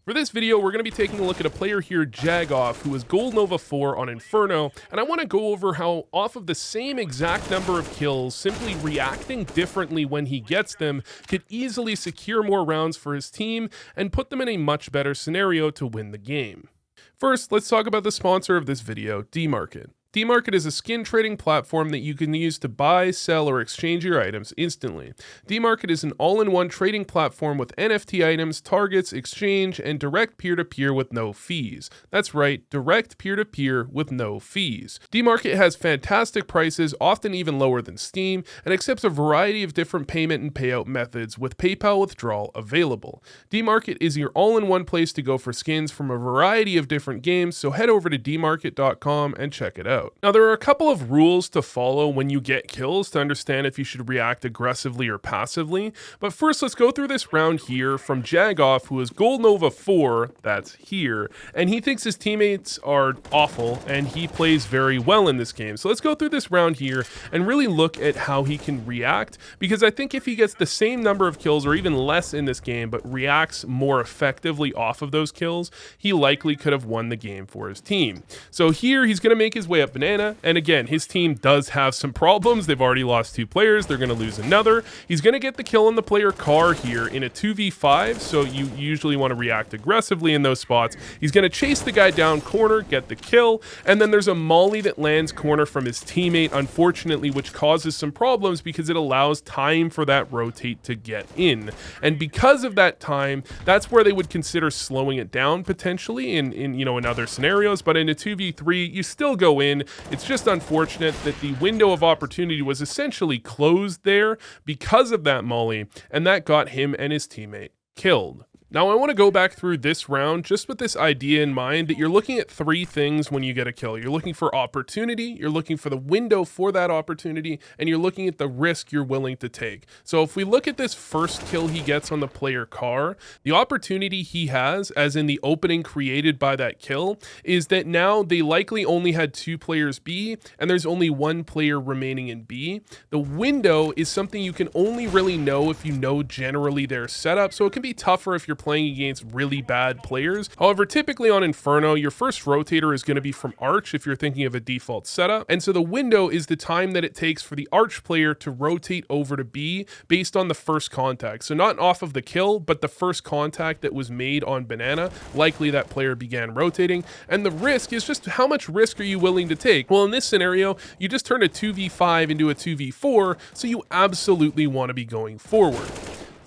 For this video, we're going to be taking a look at a player here, csgo, who is Gold Nova 4 on Inferno, and I want to go over how off of the same exact number of kills, simply reacting differently when he gets them could easily secure more rounds for his team and put them in a much better scenario to win the game. First, let's talk about the sponsor of this video, DMarket. DMarket is a skin trading platform that you can use to buy, sell, or exchange your items instantly. DMarket is an all-in-one trading platform with NFT items, targets, exchange, and direct peer-to-peer with no fees. That's right, direct peer-to-peer with no fees. DMarket has fantastic prices, often even lower than Steam, and accepts a variety of different payment and payout methods with PayPal withdrawal available. DMarket is your all-in-one place to go for skins from a variety of different games, so head over to dmarket.com and check it out. Now, there are a couple of rules to follow when you get kills to understand if you should react aggressively or passively, but first let's go through this round here from csgo, who is Gold Nova 4, that's here, and he thinks his teammates are awful and he plays very well in this game. So let's go through this round here and really look at how he can react, because I think if he gets the same number of kills or even less in this game but reacts more effectively off of those kills, he likely could have won the game for his team. So here he's going to make his way up banana, and again, his team does have some problems. They've already lost 2 players, they're going to lose another. He's going to get the kill on the player car here in a 2v5, so you usually want to react aggressively in those spots. He's going to chase the guy down corner, get the kill, and then there's a molly that lands corner from his teammate, unfortunately, which causes some problems because it allows time for that rotate to get in. And because of that time, that's where they would consider slowing it down potentially in other scenarios, but in a 2v3, you still go in. It's just unfortunate that the window of opportunity was essentially closed there because of that molly, and that got him and his teammate killed. Now I want to go back through this round just with this idea in mind that you're looking at 3 things when you get a kill. You're looking for opportunity, you're looking for the window for that opportunity, and you're looking at the risk you're willing to take. So if we look at this first kill he gets on the player car, the opportunity he has, as in the opening created by that kill, is that now they likely only had 2 players B, and there's only 1 player remaining in B. The window is something you can only really know if you know generally their setup, so it can be tougher if you're playing against really bad players. However, typically on Inferno, your first rotator is going to be from Arch if you're thinking of a default setup, and so the window is the time that it takes for the Arch player to rotate over to B based on the first contact. So not off of the kill, but the first contact that was made on banana, likely that player began rotating, and the risk is just how much risk are you willing to take? Well, in this scenario, you just turned a 2v5 into a 2v4, so you absolutely want to be going forward.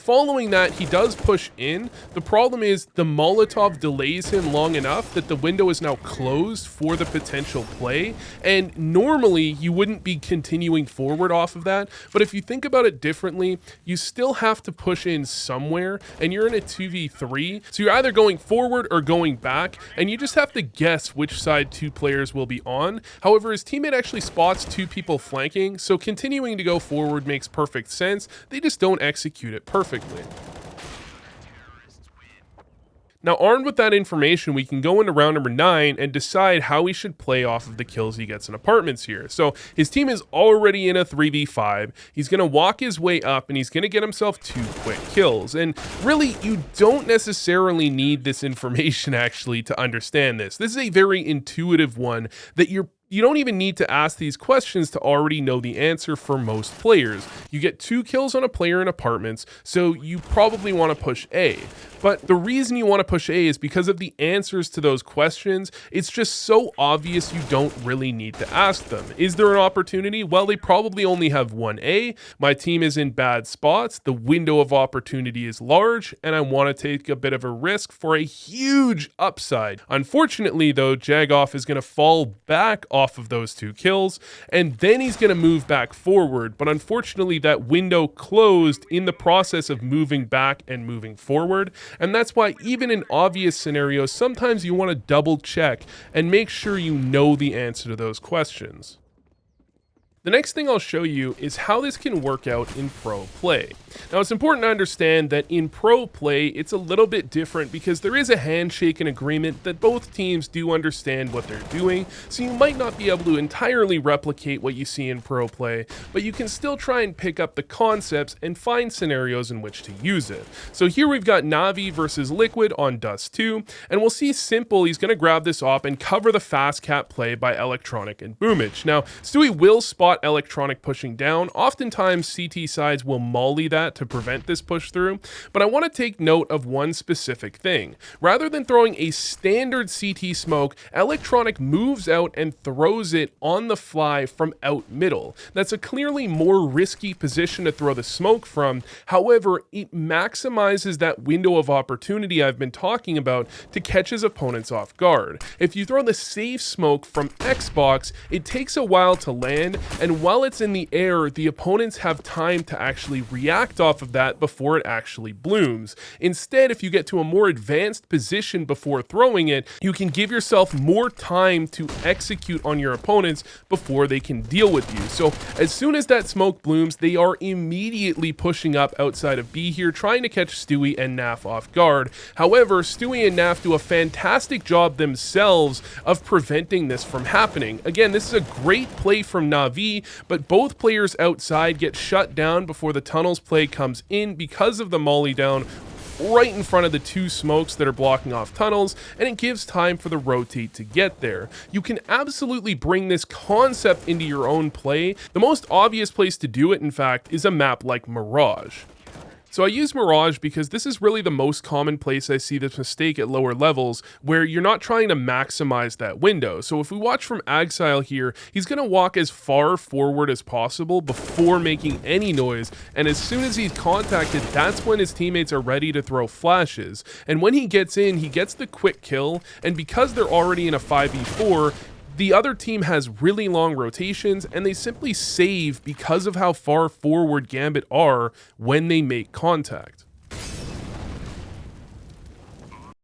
Following that, he does push in. The problem is the Molotov delays him long enough that the window is now closed for the potential play, and normally you wouldn't be continuing forward off of that, but if you think about it differently, you still have to push in somewhere, and you're in a 2v3, so you're either going forward or going back, and you just have to guess which side 2 players will be on. However, his teammate actually spots 2 people flanking, so continuing to go forward makes perfect sense. They just don't execute it perfectly. Now, armed with that information, we can go into round number 9 and decide how we should play off of the kills he gets in apartments here. So his team is already in a 3v5. He's going to walk his way up and he's going to get himself 2 quick kills. And really, you don't necessarily need this information actually to understand this. This is a very intuitive one that you don't even need to ask these questions to already know the answer for most players. You get 2 kills on a player in apartments, so you probably want to push A. But the reason you want to push A is because of the answers to those questions. It's just so obvious you don't really need to ask them. Is there an opportunity? Well, they probably only have 1 A. My team is in bad spots. The window of opportunity is large, and I want to take a bit of a risk for a huge upside. Unfortunately, though, csgo is going to fall back off of those 2 kills, and then he's going to move back forward. But unfortunately, that window closed in the process of moving back and moving forward. And that's why even in obvious scenarios, sometimes you want to double check and make sure you know the answer to those questions. The next thing I'll show you is how this can work out in pro play. Now, it's important to understand that in pro play, it's a little bit different because there is a handshake and agreement that both teams do understand what they're doing, so you might not be able to entirely replicate what you see in pro play, but you can still try and pick up the concepts and find scenarios in which to use it. So here we've got Navi versus Liquid on Dust 2, and we'll see Simple, he's going to grab this op and cover the fast cap play by Electronic and Boomich. Now, Stewie will spot Electronic pushing down. Oftentimes, CT sides will molly that to prevent this push through, but I want to take note of one specific thing. Rather than throwing a standard CT smoke, Electronic moves out and throws it on the fly from out middle. That's a clearly more risky position to throw the smoke from. However, it maximizes that window of opportunity I've been talking about to catch his opponents off guard. If you throw the safe smoke from Xbox, it takes a while to land, and while it's in the air, the opponents have time to actually react off of that before it actually blooms. Instead, if you get to a more advanced position before throwing it, you can give yourself more time to execute on your opponents before they can deal with you. So as soon as that smoke blooms, they are immediately pushing up outside of B here, trying to catch Stewie and Naf off guard. However, Stewie and Naf do a fantastic job themselves of preventing this from happening. Again, this is a great play from Navi, but both players outside get shut down before the tunnels play comes in because of the molly down right in front of the two smokes that are blocking off tunnels, and it gives time for the rotate to get there. You can absolutely bring this concept into your own play. The most obvious place to do it, in fact, is a map like Mirage. So I use Mirage because this is really the most common place I see this mistake at lower levels, where you're not trying to maximize that window. So if we watch from Axile here, he's going to walk as far forward as possible before making any noise, and as soon as he's contacted, that's when his teammates are ready to throw flashes. And when he gets in, he gets the quick kill, and because they're already in a 5v4, the other team has really long rotations, and they simply save because of how far forward Gambit are when they make contact.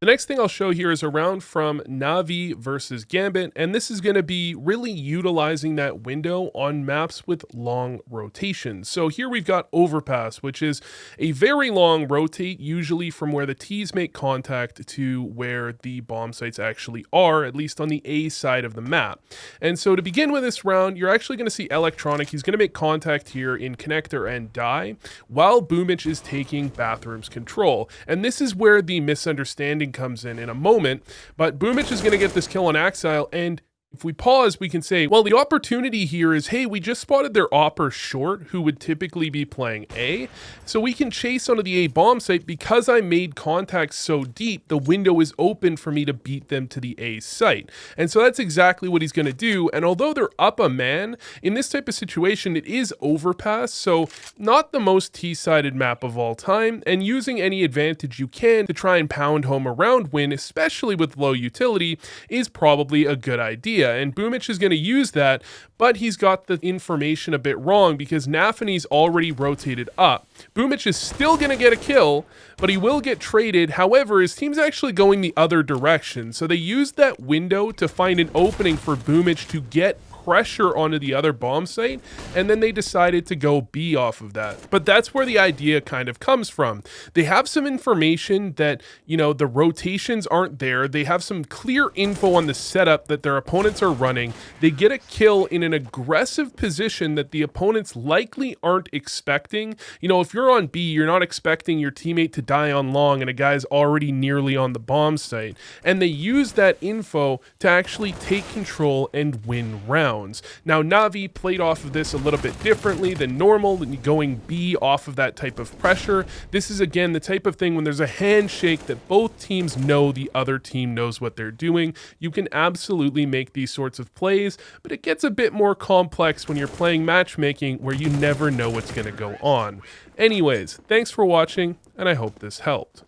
The next thing I'll show here is a round from Navi versus Gambit, and this is going to be really utilizing that window on maps with long rotations. So here we've got Overpass, which is a very long rotate, usually from where the T's make contact to where the bomb sites actually are, at least on the A side of the map. And so to begin with this round, you're actually going to see Electronic. He's going to make contact here in Connector and Die, while Boomich is taking Bathrooms control. And this is where the misunderstanding comes in a moment, but Boomich is going to get this kill on Axile, and if we pause, we can say, well, the opportunity here is, hey, we just spotted their opper short, who would typically be playing A, so we can chase onto the A bomb site. Because I made contact so deep, the window is open for me to beat them to the A site. And so that's exactly what he's going to do, and although they're up a man, in this type of situation, it is Overpass, so not the most T-sided map of all time, and using any advantage you can to try and pound home a round win, especially with low utility, is probably a good idea. And Boomich is going to use that, but he's got the information a bit wrong because Nafany's already rotated up. Boomich is still going to get a kill, but he will get traded. However, his team's actually going the other direction, so they used that window to find an opening for Boomich to get pressure onto the other bomb site, and then they decided to go B off of that. But that's where the idea kind of comes from. They have some information that, you know, the rotations aren't there. They have some clear info on the setup that their opponents are running. They get a kill in an aggressive position that the opponents likely aren't expecting. You know, if you're on B, you're not expecting your teammate to die on long and a guy's already nearly on the bomb site. And they use that info to actually take control and win rounds. Now, Navi played off of this a little bit differently than normal, going B off of that type of pressure. This is, again, the type of thing when there's a handshake that both teams know the other team knows what they're doing. You can absolutely make these sorts of plays, but it gets a bit more complex when you're playing matchmaking where you never know what's going to go on. Anyways, thanks for watching, and I hope this helped.